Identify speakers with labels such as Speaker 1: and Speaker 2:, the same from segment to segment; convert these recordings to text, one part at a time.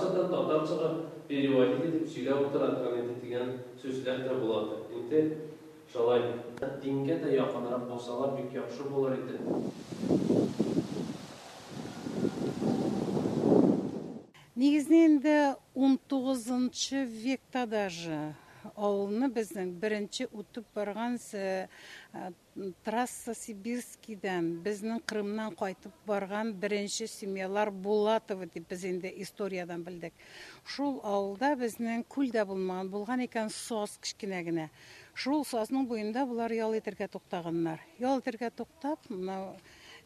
Speaker 1: татарчадан татарчага переводить etip сөйләп утырган инде дигән сүзләр дә була. Инде шулай дингә дә якынрак булсалар бик яхшы булыр иде.
Speaker 2: Негізінен 19 векта даже ауылны біздің бірінші ұтып барған трасса Сибирскийден біздің Қырымнан қайтып барған бірінші семьялар Булатовы деп біз енді историядан білдік. Шул ауылда біздің күлдә болған екен сос кішкенегіне. Шул сосның бойында бұлар ял етірге тоқтағанlar. Ял етірге тоқтап,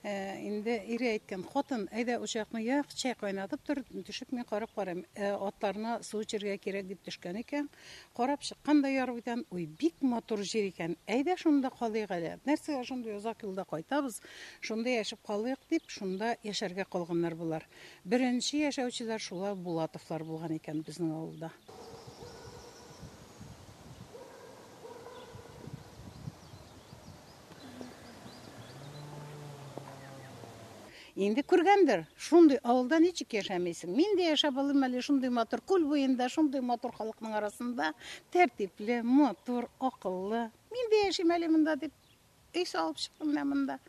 Speaker 2: инде ире әйткән хатын, әйдә учакны як чәй кайнатып тор, төшеп мен карап карам. Атларына су эчәргә кирәк дип төшкән икән. Карап чыкканда ярып икән, уй, бик матур җир икән. Әйдә шунда калыйк әле. Нәрсәгә шундый озак юлда кайтабыз? Шунда яшәп калыйк дип, шунда яшәргә калганнар булар. Беренче яшәүчеләр шулар Булатовлар булган икән безнең авылда. Инде күргәндер, шундый авылда ничек яшәмисең? Мин дә яшәп алам әле шундый матур күл буенда, шундый матур халыкның арасында, тәртипле, матур, акыллы. Мин дә яшим әле монда дип, өй салып чыктым мен монда.